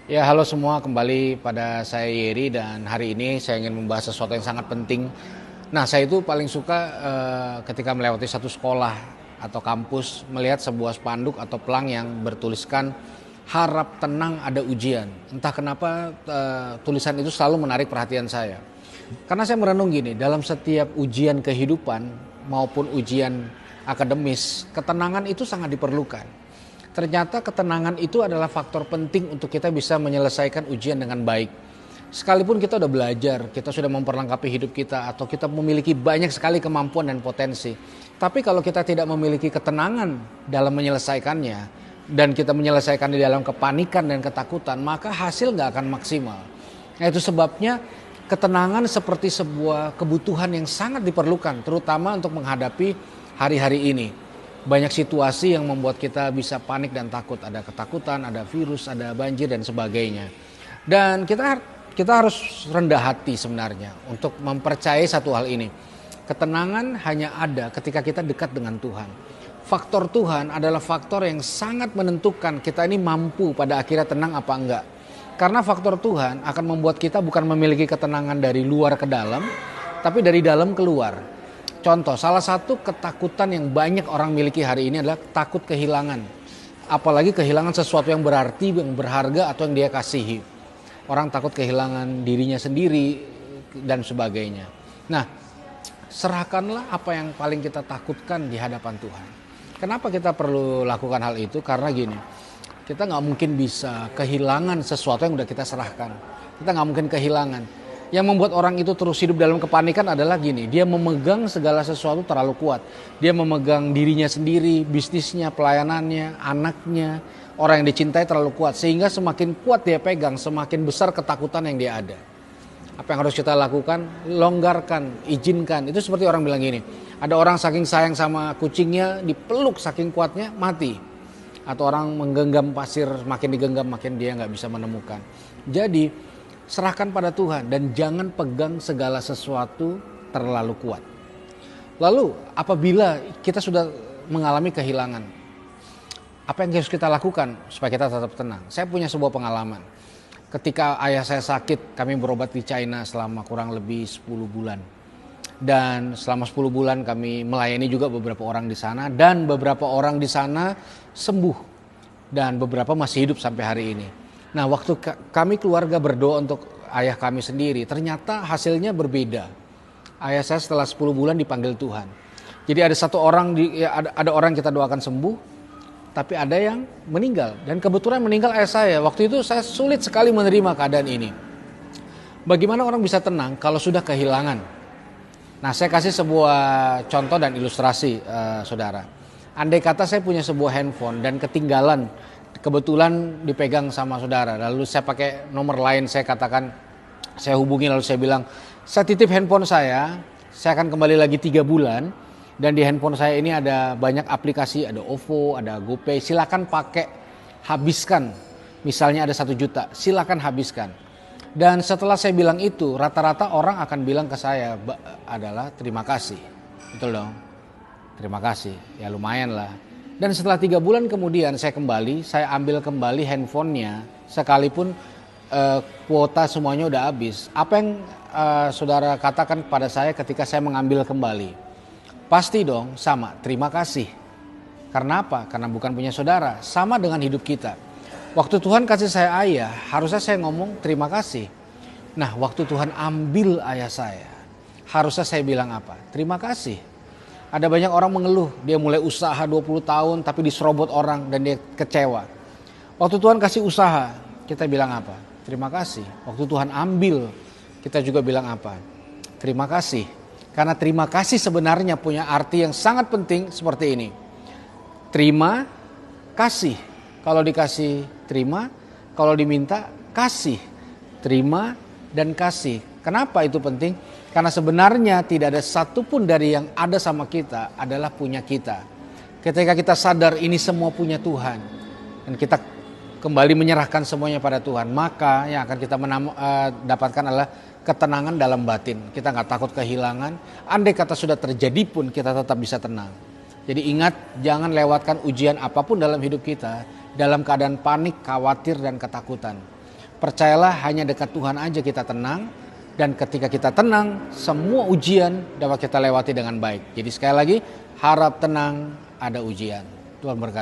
Ya, halo semua, kembali pada saya Yeri dan hari ini saya ingin membahas sesuatu yang sangat penting. Nah, saya itu paling suka ketika melewati satu sekolah atau kampus melihat sebuah spanduk atau pelang yang bertuliskan harap tenang ada ujian. Entah kenapa tulisan itu selalu menarik perhatian saya. Karena saya merenung gini, dalam setiap ujian kehidupan maupun ujian akademis, ketenangan itu sangat diperlukan. Ternyata ketenangan itu adalah faktor penting untuk kita bisa menyelesaikan ujian dengan baik. Sekalipun kita udah belajar, kita sudah memperlengkapi hidup kita, atau kita memiliki banyak sekali kemampuan dan potensi. Tapi kalau kita tidak memiliki ketenangan dalam menyelesaikannya, dan kita menyelesaikan di dalam kepanikan dan ketakutan, maka hasil nggak akan maksimal. Nah, itu sebabnya ketenangan seperti sebuah kebutuhan yang sangat diperlukan, terutama untuk menghadapi hari-hari ini. Banyak situasi yang membuat kita bisa panik dan takut. Ada ketakutan, ada virus, ada banjir dan sebagainya. Dan kita harus rendah hati sebenarnya untuk mempercayai satu hal ini. Ketenangan hanya ada ketika kita dekat dengan Tuhan. Faktor Tuhan adalah faktor yang sangat menentukan kita ini mampu pada akhirnya tenang apa enggak. Karena faktor Tuhan akan membuat kita bukan memiliki ketenangan dari luar ke dalam, tapi dari dalam keluar. Contoh, salah satu ketakutan yang banyak orang miliki hari ini adalah takut kehilangan. Apalagi kehilangan sesuatu yang berarti, yang berharga atau yang dia kasihi. Orang takut kehilangan dirinya sendiri dan sebagainya. Nah, serahkanlah apa yang paling kita takutkan di hadapan Tuhan. Kenapa kita perlu lakukan hal itu? Karena gini, kita nggak mungkin bisa kehilangan sesuatu yang udah kita serahkan. Kita nggak mungkin kehilangan. Yang membuat orang itu terus hidup dalam kepanikan adalah gini, dia memegang segala sesuatu terlalu kuat. Dia memegang dirinya sendiri, bisnisnya, pelayanannya, anaknya, orang yang dicintai terlalu kuat. Sehingga semakin kuat dia pegang, semakin besar ketakutan yang dia ada. Apa yang harus kita lakukan? Longgarkan, izinkan. Itu seperti orang bilang gini, ada orang saking sayang sama kucingnya, dipeluk saking kuatnya, mati. Atau orang menggenggam pasir, makin digenggam makin dia nggak bisa menemukan. Jadi serahkan pada Tuhan dan jangan pegang segala sesuatu terlalu kuat. Lalu apabila kita sudah mengalami kehilangan, apa yang harus kita lakukan supaya kita tetap tenang? Saya punya sebuah pengalaman. Ketika ayah saya sakit, kami berobat di China selama kurang lebih 10 bulan. Dan selama 10 bulan kami melayani juga beberapa orang di sana. Dan beberapa orang di sana sembuh. Dan beberapa masih hidup sampai hari ini. Nah, waktu kami keluarga berdoa untuk ayah kami sendiri, ternyata hasilnya berbeda. Ayah saya setelah 10 bulan dipanggil Tuhan. Jadi ada satu orang, ada orang kita doakan sembuh, tapi ada yang meninggal. Dan kebetulan meninggal ayah saya. Waktu itu saya sulit sekali menerima keadaan ini. Bagaimana orang bisa tenang kalau sudah kehilangan? Nah, saya kasih sebuah contoh dan ilustrasi, saudara. Andai kata saya punya sebuah handphone dan ketinggalan, kebetulan dipegang sama saudara, lalu saya pakai nomor lain, saya katakan, saya hubungi lalu saya bilang, saya titip handphone saya akan kembali lagi 3 bulan, dan di handphone saya ini ada banyak aplikasi, ada OVO, ada GoPay, silakan pakai, habiskan, misalnya ada 1 juta, silakan habiskan. Dan setelah saya bilang itu, rata-rata orang akan bilang ke saya adalah terima kasih, betul dong, terima kasih, ya lumayan lah. Dan setelah 3 bulan kemudian saya kembali, saya ambil kembali handphonenya, sekalipun kuota semuanya udah habis. Apa yang saudara katakan kepada saya ketika saya mengambil kembali? Pasti dong sama, terima kasih. Karena apa? Karena bukan punya saudara. Sama dengan hidup kita. Waktu Tuhan kasih saya ayah, harusnya saya ngomong terima kasih. Nah, waktu Tuhan ambil ayah saya, harusnya saya bilang apa? Terima kasih. Ada banyak orang mengeluh, dia mulai usaha 20 tahun tapi diserobot orang dan dia kecewa. Waktu Tuhan kasih usaha, kita bilang apa? Terima kasih. Waktu Tuhan ambil, kita juga bilang apa? Terima kasih. Karena terima kasih sebenarnya punya arti yang sangat penting seperti ini. Terima kasih. Kalau dikasih terima, kalau diminta kasih. Terima dan kasih. Kenapa itu penting? Karena sebenarnya tidak ada satupun dari yang ada sama kita adalah punya kita. Ketika kita sadar ini semua punya Tuhan, dan kita kembali menyerahkan semuanya pada Tuhan, maka yang akan kita dapatkan adalah ketenangan dalam batin. Kita nggak takut kehilangan. Andai kata sudah terjadi pun kita tetap bisa tenang. Jadi ingat, jangan lewatkan ujian apapun dalam hidup kita dalam keadaan panik, khawatir, dan ketakutan. Percayalah hanya dekat Tuhan aja kita tenang, dan ketika kita tenang, semua ujian dapat kita lewati dengan baik. Jadi sekali lagi, harap tenang, ada ujian. Tuhan berkati.